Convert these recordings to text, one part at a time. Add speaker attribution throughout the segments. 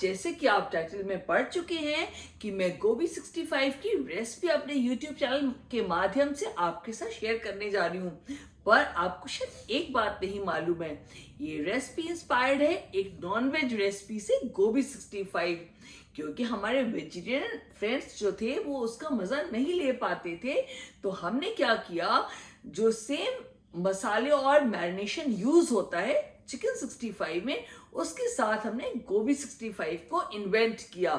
Speaker 1: जैसे कि आप टाइटल में पढ़ चुके हैं कि मैं गोभी 65 की रेसिपी अपने यूट्यूब चैनल के माध्यम से आपके साथ शेयर करने जा रही हूँ। पर आपको शायद एक बात नहीं मालूम है, ये रेसिपी इंस्पायर्ड है एक नॉनवेज रेसिपी से गोभी 65, क्योंकि हमारे वेजिटेरियन फ्रेंड्स जो थे वो उसका मजा नहीं ले पाते थे। तो हमने क्या किया, जो सेम मसाले और मैरिनेशन यूज होता है चिकन 65 में, उसके साथ हमने गोभी 65 को इन्वेंट किया।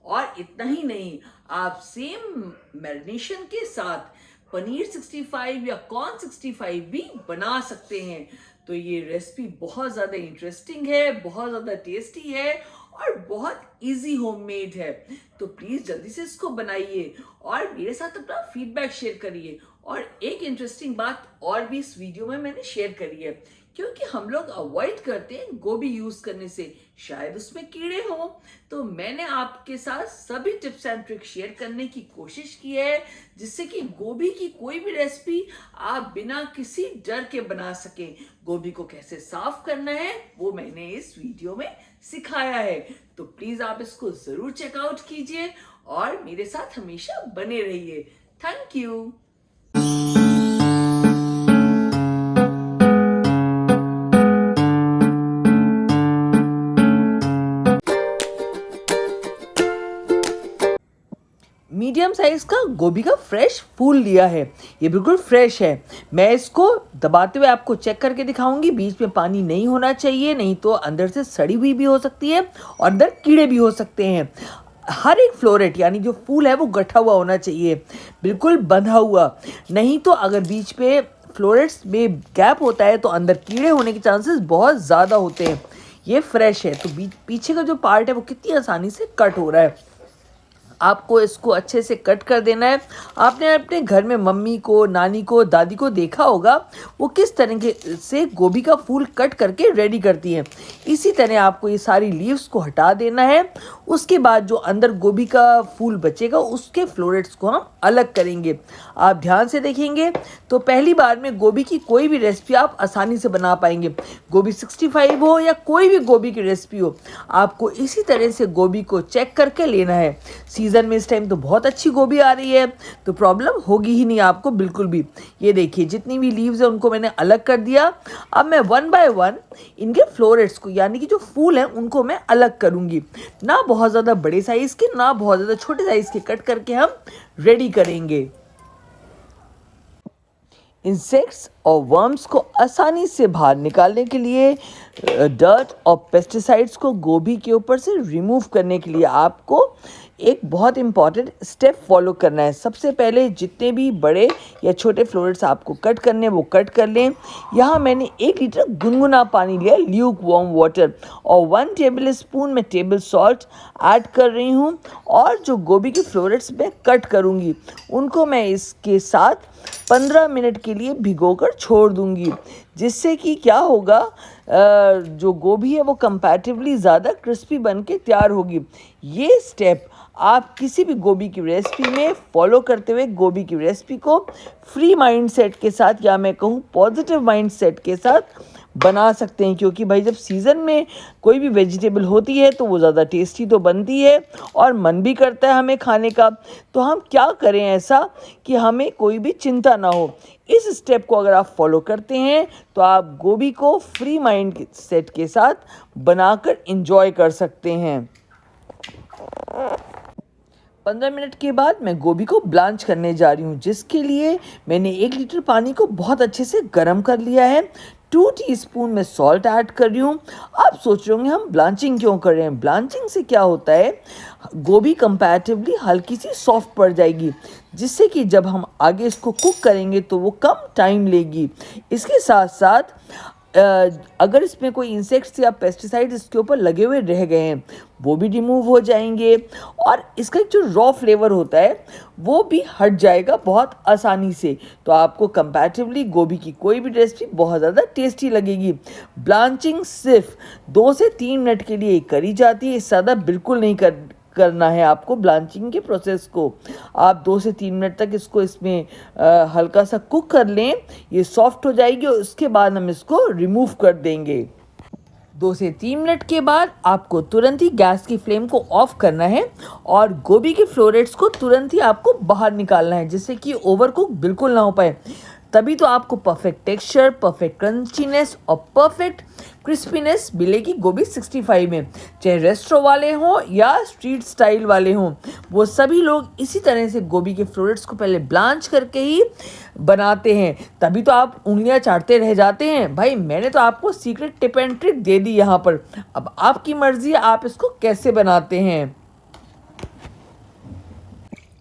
Speaker 1: और इतना ही नहीं, आप सेम मैरिनेशन के साथ पनीर 65 या कॉर्न 65 भी बना सकते हैं। तो ये रेसिपी बहुत ज़्यादा इंटरेस्टिंग है, बहुत ज़्यादा टेस्टी है और बहुत इजी होममेड है। तो प्लीज़ जल्दी से इसको बनाइए और मेरे साथ अपना फीडबैक शेयर करिए। और एक इंटरेस्टिंग बात और भी इस वीडियो में मैंने शेयर करी है, क्योंकि हम लोग अवॉइड करते हैं गोभी यूज करने से, शायद उसमें कीड़े हों। तो मैंने आपके साथ सभी टिप्स एंड ट्रिक्स शेयर करने की कोशिश की है, जिससे कि गोभी की कोई भी रेसिपी आप बिना किसी डर के बना सकें। गोभी को कैसे साफ करना है वो मैंने इस वीडियो में सिखाया है। तो प्लीज आप इसको जरूर चेकआउट कीजिए और मेरे साथ हमेशा बने रहिए। Thank you. मीडियम साइज का गोभी का फ्रेश फूल लिया है, ये बिल्कुल फ्रेश है। मैं इसको दबाते हुए आपको चेक करके दिखाऊंगी। बीच में पानी नहीं होना चाहिए, नहीं तो अंदर से सड़ी हुई भी हो सकती है और अंदर कीड़े भी हो सकते हैं। हर एक फ्लोरेट यानी जो फूल है वो गठा हुआ होना चाहिए, बिल्कुल बंधा हुआ। नहीं तो अगर बीच पे फ्लोरेट्स में गैप होता है तो अंदर कीड़े होने के चांसेस बहुत ज़्यादा होते हैं। ये फ्रेश है तो पीछे का जो पार्ट है वो कितनी आसानी से कट हो रहा है। आपको इसको अच्छे से कट कर देना है। आपने अपने घर में मम्मी को, नानी को, दादी को देखा होगा वो किस तरीके से गोभी का फूल कट करके रेडी करती हैं। इसी तरह आपको ये सारी लीव्स को हटा देना है। उसके बाद जो अंदर गोभी का फूल बचेगा उसके फ्लोरेट्स को हम अलग करेंगे। आप ध्यान से देखेंगे तो पहली बार में गोभी की कोई भी रेसिपी आप आसानी से बना पाएंगे। गोभी 65 हो या कोई भी गोभी की रेसिपी हो, आपको इसी तरह से गोभी को चेक करके लेना है। सीज़न में इस टाइम तो बहुत अच्छी गोभी आ रही है, तो प्रॉब्लम होगी ही नहीं आपको बिल्कुल भी। ये देखिए जितनी भी लीव्स है उनको मैंने अलग कर दिया। अब मैं 1 बाय 1 इनके फ्लोरेट्स को यानी कि जो फूल हैं उनको मैं अलग करूँगी। ना बहुत ज़्यादा बड़े साइज़ के, ना बहुत ज़्यादा छोटे साइज़ के कट करके हम रेडी करेंगे। इंसेक्ट्स और वर्म्स को आसानी से बाहर निकालने के लिए, डर्ट और पेस्टिसाइड्स को गोभी के ऊपर से रिमूव करने के लिए आपको एक बहुत इम्पॉर्टेंट स्टेप फॉलो करना है। सबसे पहले जितने भी बड़े या छोटे फ्लोरेट्स आपको कट करने हैं वो कट कर लें। यहाँ मैंने 1 लीटर गुनगुना पानी लिया, ल्यूक वार्म वाटर, और 1 टेबल स्पून में टेबल सॉल्ट ऐड कर रही हूँ। और जो गोभी के फ्लोरेट्स मैं कट करूँगी उनको मैं इसके साथ 15 मिनट के लिए भिगोकर छोड़ दूँगी, जिससे कि क्या होगा, जो गोभी है वो कंपैरेटिवली ज़्यादा क्रिस्पी बन के तैयार होगी। ये स्टेप आप किसी भी गोभी की रेसिपी में फॉलो करते हुए गोभी की रेसिपी को फ्री माइंडसेट के साथ, या मैं कहूँ पॉजिटिव माइंडसेट के साथ बना सकते हैं। क्योंकि भाई जब सीज़न में कोई भी वेजिटेबल होती है तो वो ज़्यादा टेस्टी तो बनती है और मन भी करता है हमें खाने का। तो हम क्या करें ऐसा कि हमें कोई भी चिंता ना हो। इस स्टेप को अगर आप फॉलो करते हैं तो आप गोभी को फ्री माइंड सेट के साथ बनाकर एंजॉय कर सकते हैं। 15 मिनट के बाद मैं गोभी को ब्लांच करने जा रही हूँ, जिसके लिए मैंने 1 लीटर पानी को बहुत अच्छे से गर्म कर लिया है। 2 टीस्पून में सॉल्ट ऐड कर रही हूँ। आप सोच रहे होंगे हम ब्लांचिंग क्यों कर रहे हैं। ब्लांचिंग से क्या होता है, गोभी कंपैरेटिवली हल्की सी सॉफ्ट पड़ जाएगी, जिससे कि जब हम आगे इसको कुक करेंगे तो वो कम टाइम लेगी। इसके साथ साथ अगर इसमें कोई इंसेक्ट्स या पेस्टिसाइड्स इसके ऊपर लगे हुए रह गए हैं वो भी रिमूव हो जाएंगे, और इसका जो रॉ फ्लेवर होता है वो भी हट जाएगा बहुत आसानी से। तो आपको कंपैरेटिवली गोभी की कोई भी रेसिपी बहुत ज़्यादा टेस्टी लगेगी। ब्लांचिंग सिर्फ 2 से 3 मिनट के लिए करी जाती है, इससे ज़्यादा बिल्कुल नहीं करना है आपको ब्लांचिंग के प्रोसेस को। आप 2 से 3 मिनट तक इसको इसमें हल्का सा कुक कर लें, ये सॉफ्ट हो जाएगी और उसके बाद हम इसको रिमूव कर देंगे। 2 से 3 मिनट के बाद आपको तुरंत ही गैस की फ्लेम को ऑफ करना है और गोभी के फ्लोरेट्स को तुरंत ही आपको बाहर निकालना है, जिससे कि ओवरकुक बिल्कुल ना हो पाए। तभी तो आपको परफेक्ट टेक्सचर, परफेक्ट क्रंचीनेस और परफेक्ट क्रिस्पीनेस मिलेगी गोभी 65 में। चाहे रेस्टोरेंट वाले हों या स्ट्रीट स्टाइल वाले हों, वो सभी लोग इसी तरह से गोभी के फ्लोरेट्स को पहले ब्लांच करके ही बनाते हैं। तभी तो आप उंगलियां चाटते रह जाते हैं। भाई मैंने तो आपको सीक्रेट टिप एंड ट्रिक दे दी यहाँ पर, अब आपकी मर्जी आप इसको कैसे बनाते हैं।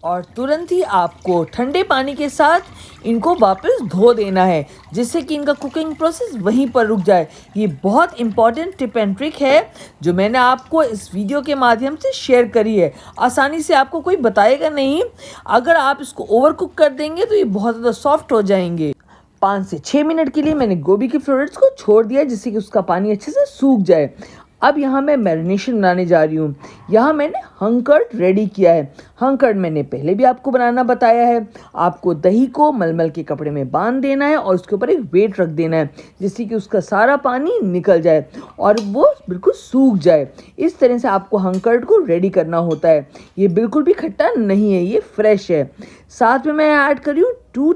Speaker 1: और तुरंत ही आपको ठंडे पानी के साथ इनको वापस धो देना है, जिससे कि इनका कुकिंग प्रोसेस वहीं पर रुक जाए। ये बहुत इंपॉर्टेंट टिप एंड ट्रिक है जो मैंने आपको इस वीडियो के माध्यम से शेयर करी है। आसानी से आपको कोई बताएगा नहीं। अगर आप इसको ओवर कुक कर देंगे तो ये बहुत ज़्यादा सॉफ्ट हो जाएंगे। 5 से 6 मिनट के लिए मैंने गोभी के फ्लोरेट्स को छोड़ दिया, जिससे कि उसका पानी अच्छे से सूख जाए। अब यहाँ मैं मैरिनेशन बनाने जा रही हूँ। यहाँ मैंने हंकर्ड रेडी किया है। हंकर्ड मैंने पहले भी आपको बनाना बताया है। आपको दही को मलमल के कपड़े में बांध देना है और उसके ऊपर एक वेट रख देना है, जिससे कि उसका सारा पानी निकल जाए और वो बिल्कुल सूख जाए। इस तरह से आपको हंकर्ड को रेडी करना होता है। ये बिल्कुल भी खट्टा नहीं है, ये फ्रेश है। साथ में मैं ऐड कर रही हूँ 2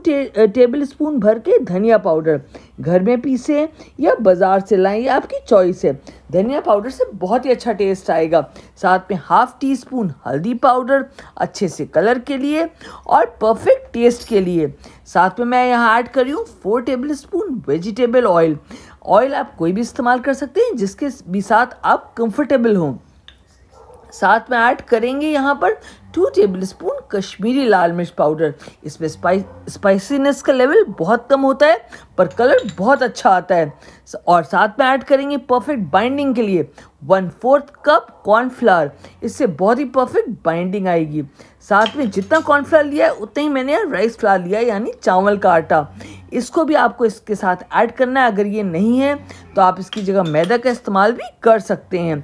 Speaker 1: टेबल स्पून भर के धनिया पाउडर। घर में पीसे या बाज़ार से लाएं, ये आपकी चॉइस है। धनिया पाउडर से बहुत ही अच्छा टेस्ट आएगा। साथ में ½ टीस्पून हल्दी पाउडर, अच्छे से कलर के लिए और परफेक्ट टेस्ट के लिए। साथ में मैं यहाँ ऐड कर रही हूँ 4 table spoon vegetable oil. Oil आप कोई भी इस्तेमाल कर सकते हैं जिसके भी साथ आप कंफर्टेबल हों। साथ में ऐड करेंगे यहाँ पर 2 टेबल स्पून कश्मीरी लाल मिर्च पाउडर। इसमें स्पाइसीनेस का लेवल बहुत कम होता है पर कलर बहुत अच्छा आता है। और साथ में ऐड करेंगे परफेक्ट बाइंडिंग के लिए 1/4 कप कॉर्नफ्लावर। इससे बहुत ही परफेक्ट बाइंडिंग आएगी। साथ में जितना कॉर्नफ्लावर लिया है उतना ही मैंने राइस फ्लावर लिया है, यानी चावल का आटा। इसको भी आपको इसके साथ ऐड करना है। अगर ये नहीं है तो आप इसकी जगह मैदा का इस्तेमाल भी कर सकते हैं।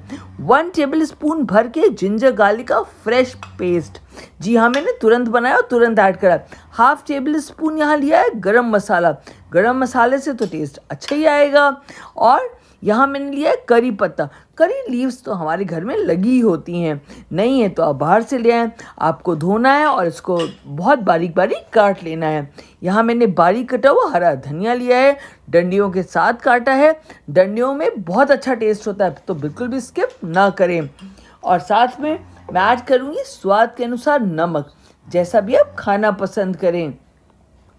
Speaker 1: 1 टेबल स्पून भर के जिंजर गार्लिक का फ्रेश पेस्ट। जी हाँ, मैंने तुरंत बनाया और तुरंत ऐड करा। ½ टेबल स्पून यहाँ लिया है गरम मसाला। गरम मसाले से तो टेस्ट अच्छा ही आएगा। और यहाँ मैंने लिया है करी पत्ता। करी लीव्स तो हमारे घर में लगी ही होती हैं, नहीं है तो आप बाहर से ले आएँ। आपको धोना है और इसको बहुत बारीक बारीक काट लेना है। यहाँ मैंने बारीक कटा हुआ हरा धनिया लिया है, डंडियों के साथ काटा है। डंडियों में बहुत अच्छा टेस्ट होता है, तो बिल्कुल भी स्किप ना करें। और साथ में मैं ऐड करूँगी स्वाद के अनुसार नमक। जैसा भी आप खाना पसंद करें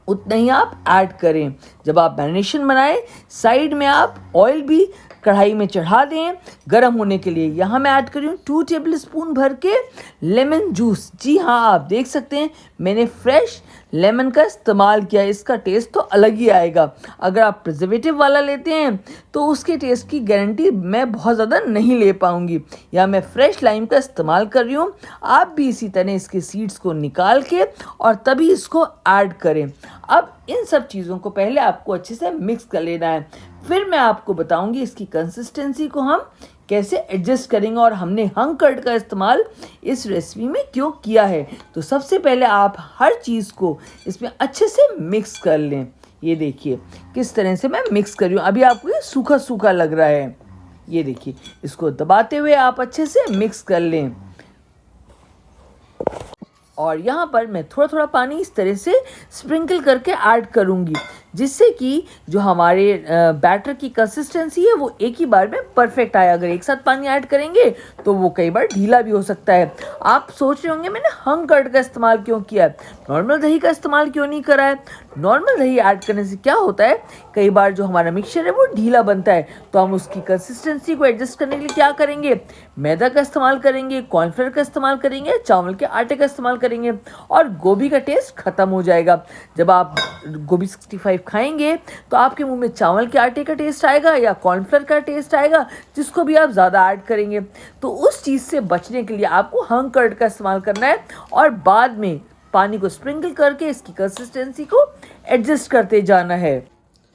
Speaker 1: उतना ही आप ऐड करें। जब आप मैरिनेशन बनाएं, साइड में आप ऑयल भी कढ़ाई में चढ़ा दें गर्म होने के लिए। यहाँ मैं ऐड कर रही हूँ 2 टेबल स्पून भर के लेमन जूस। जी हाँ, आप देख सकते हैं मैंने फ्रेश लेमन का इस्तेमाल किया है। इसका टेस्ट तो अलग ही आएगा। अगर आप प्रिजर्वेटिव वाला लेते हैं तो उसके टेस्ट की गारंटी मैं बहुत ज़्यादा नहीं ले पाऊँगी। यहाँ मैं फ्रेश लाइम का इस्तेमाल कर रही हूँ। आप भी इसी तरह इसके सीड्स को निकाल के और तभी इसको ऐड करें। अब इन सब चीज़ों को पहले आपको अच्छे से मिक्स कर लेना है। फिर मैं आपको बताऊंगी इसकी कंसिस्टेंसी को हम कैसे एडजस्ट करेंगे और हमने हंकर्ड का इस्तेमाल इस रेसिपी में क्यों किया है। तो सबसे पहले आप हर चीज़ को इसमें अच्छे से मिक्स कर लें। ये देखिए किस तरह से मैं मिक्स कर रही हूँ। अभी आपको ये सूखा सूखा लग रहा है, ये देखिए। इसको दबाते हुए आप अच्छे से मिक्स कर लें। और यहाँ पर मैं थोड़ा थोड़ा पानी इस तरह से स्प्रिंकल करके ऐड करूँगी, जिससे कि जो हमारे बैटर की कंसिस्टेंसी है वो एक ही बार में परफेक्ट आए। अगर एक साथ पानी ऐड करेंगे तो वो कई बार ढीला भी हो सकता है। आप सोच रहे होंगे मैंने हंकर्ड का इस्तेमाल क्यों किया है, नॉर्मल दही का इस्तेमाल क्यों नहीं करा है। नॉर्मल दही ऐड करने से क्या होता है, कई बार जो हमारा मिक्सचर है वो ढीला बनता है, तो हम उसकी कंसिस्टेंसी को एडजस्ट करने के लिए क्या करेंगे, मैदा का इस्तेमाल करेंगे, कॉर्नफ्लोर का इस्तेमाल करेंगे, चावल के आटे का इस्तेमाल करेंगे और गोभी का टेस्ट खत्म हो जाएगा। जब आप गोभी 65 खाएंगे तो आपके मुंह में चावल के आटे का टेस्ट आएगा या कॉर्नफ्लोर का टेस्ट आएगा, जिसको भी आप ज़्यादा ऐड करेंगे। तो उस चीज़ से बचने के लिए आपको हंकर्ड का इस्तेमाल करना है और बाद में पानी को स्प्रिंकल करके इसकी कंसिस्टेंसी को एडजस्ट करते जाना है।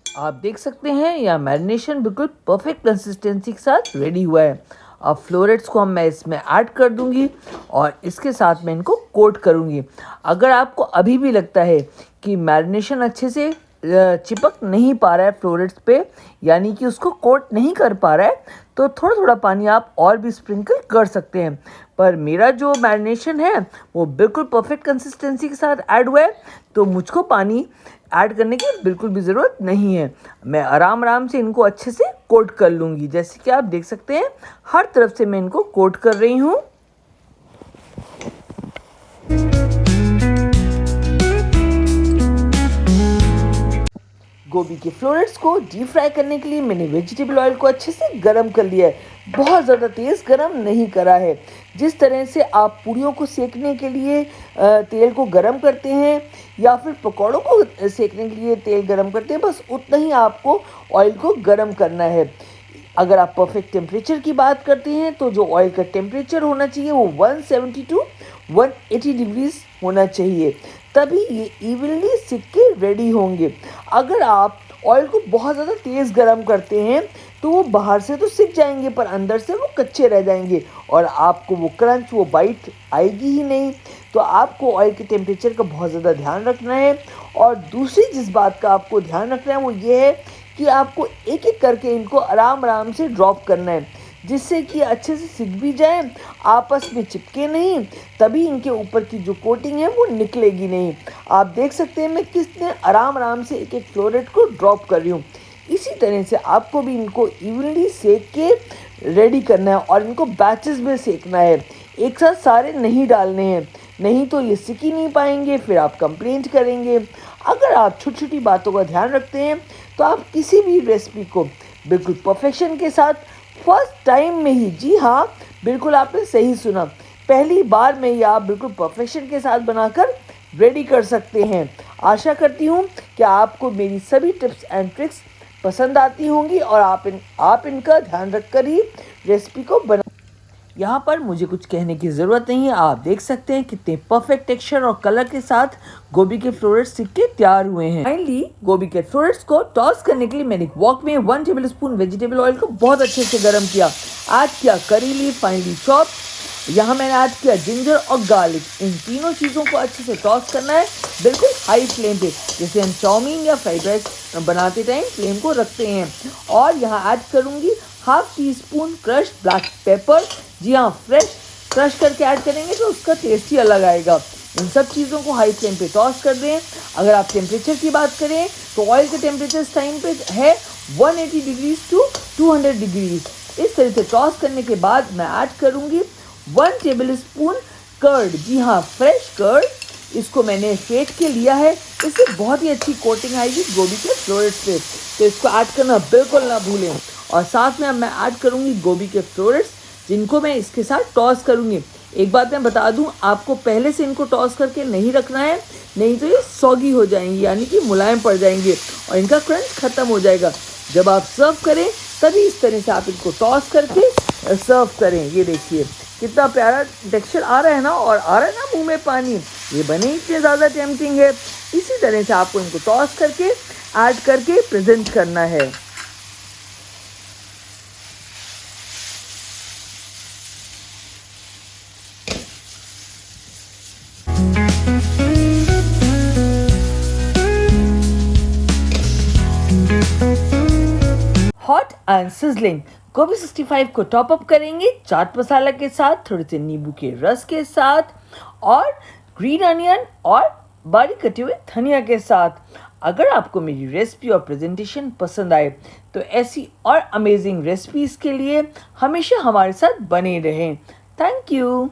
Speaker 1: आप देख सकते हैं यह मैरिनेशन बिल्कुल परफेक्ट कंसिस्टेंसी के साथ रेडी हुआ है। अब फ्लोरेट्स को मैं इसमें ऐड कर दूंगी और इसके साथ मैं इनको कोट करूंगी। अगर आपको अभी भी लगता है कि मैरिनेशन अच्छे से चिपक नहीं पा रहा है फ्लोरेट्स पे, यानी कि उसको कोट नहीं कर पा रहा है, तो थोड़ा थोड़ा पानी आप और भी स्प्रिंकल कर सकते हैं। पर मेरा जो मैरिनेशन है वो बिल्कुल परफेक्ट कंसिस्टेंसी के साथ ऐड हुआ है, तो मुझको पानी ऐड करने की बिल्कुल भी ज़रूरत नहीं है। मैं आराम आराम से इनको अच्छे से कोट कर लूँगी। जैसे कि आप देख सकते हैं हर तरफ से मैं इनको कोट कर रही हूँ। गोभी के फ्लोरेट्स को डीप फ्राई करने के लिए मैंने वेजिटेबल ऑयल को अच्छे से गरम कर लिया है। बहुत ज़्यादा तेज़ गरम नहीं करा है। जिस तरह से आप पूड़ियों को सेकने के लिए तेल को गरम करते हैं या फिर पकौड़ों को सेकने के लिए तेल गरम करते हैं, बस उतना ही आपको ऑयल को गरम करना है। अगर आप परफेक्ट टेम्परेचर की बात करते हैं तो जो ऑयल का टेम्परेचर होना चाहिए वो 170 टू 180 डिग्रीज होना चाहिए, तभी ये इवनली सिक के रेडी होंगे। अगर आप ऑयल को बहुत ज़्यादा तेज़ गरम करते हैं तो वो बाहर से तो सिक जाएंगे पर अंदर से वो कच्चे रह जाएंगे और आपको वो क्रंच, वो बाइट आएगी ही नहीं। तो आपको ऑयल के टेम्परेचर का बहुत ज़्यादा ध्यान रखना है। और दूसरी जिस बात का आपको ध्यान रखना है वो ये है कि आपको एक एक करके इनको आराम आराम से ड्रॉप करना है, जिससे कि अच्छे से सिक भी जाए, आपस में चिपके नहीं, तभी इनके ऊपर की जो कोटिंग है वो निकलेगी नहीं। आप देख सकते हैं मैं कितने आराम आराम से एक एक फ्लोरेट को ड्रॉप कर रही हूँ। इसी तरह से आपको भी इनको इवनली सेक के रेडी करना है और इनको बैचेस में सेकना है, एक साथ सारे नहीं डालने हैं, नहीं तो ये सिक ही नहीं पाएंगे, फिर आप कंप्लेंट करेंगे। अगर आप छोटी छोटी बातों का ध्यान रखते हैं तो आप किसी भी रेसिपी को बिल्कुल परफेक्शन के साथ फर्स्ट टाइम में ही, जी हाँ बिल्कुल आपने सही सुना, पहली बार में ही आप बिल्कुल परफेक्शन के साथ बनाकर रेडी कर सकते हैं। आशा करती हूँ कि आपको मेरी सभी टिप्स एंड ट्रिक्स पसंद आती होंगी और आप इनका ध्यान रखकर ही रेसिपी को बना। यहाँ पर मुझे कुछ कहने की ज़रूरत नहीं है। आप देख सकते हैं कितने परफेक्ट टेक्सचर और कलर के साथ गोभी के फ्लोरेट्स सिक के तैयार हुए हैं। फाइनली गोभी के फ्लोरेट्स को टॉस करने के लिए मैंने वॉक में 1 टेबलस्पून वेजिटेबल ऑयल को बहुत अच्छे से गर्म किया, ऐड किया करी लीफ फाइनली चॉप, यहाँ मैंने ऐड किया जिंजर और गार्लिक। इन तीनों चीज़ों को अच्छे से टॉस करना है बिल्कुल हाई फ्लेम पे, जैसे हम चाउमीन या फ्राइड राइस बनाते टाइम फ्लेम को रखते हैं। और यहाँ ऐड करूँगी half teaspoon crushed black pepper. जी हाँ, फ्रेश क्रश करके ऐड करेंगे तो उसका टेस्ट ही अलग आएगा। इन सब चीज़ों को हाई फ्लेम पे टॉस कर दें। अगर आप टेम्परेचर की बात करें तो ऑयल का टेम्परेचर इस टाइम पे है 180 डिग्रीज टू 200 डिग्रीज। इस तरह से टॉस करने के बाद मैं ऐड करूँगी 1 टेबलस्पून कर्ड। जी हाँ, फ्रेश कर्ड, इसको मैंने फेंट के लिया है, इससे बहुत ही अच्छी कोटिंग आएगी गोभी के फ्लोरेट्स पे, तो इसको ऐड करना बिल्कुल ना भूलें। और साथ में अब मैं ऐड करूँगी गोभी के फ्लोरेट्स, जिनको मैं इसके साथ टॉस करूँगी। एक बात मैं बता दूं, आपको पहले से इनको टॉस करके नहीं रखना है, नहीं तो ये सॉगी हो जाएंगी, यानी कि मुलायम पड़ जाएंगे और इनका क्रंच खत्म हो जाएगा। जब आप सर्व करें तभी इस तरह से आप इनको टॉस करके सर्व करें। ये देखिए कितना प्यारा टेक्सचर आ रहा है ना, और आ रहा है ना मुंह में पानी, ये बने इतने ज़्यादा टेम्पटिंग है। इसी तरह से आपको इनको टॉस करके ऐड करके प्रेजेंट करना है। हॉट एंड सिजलिंग गोभी 65 को टॉप अप करेंगे चाट मसाला के साथ, थोड़े से नींबू के रस के साथ और ग्रीन अनियन और बारीक कटे हुए धनिया के साथ। अगर आपको मेरी रेसिपी और प्रेजेंटेशन पसंद आए तो ऐसी और अमेजिंग रेसिपीज़ के लिए हमेशा हमारे साथ बने रहें। Thank you.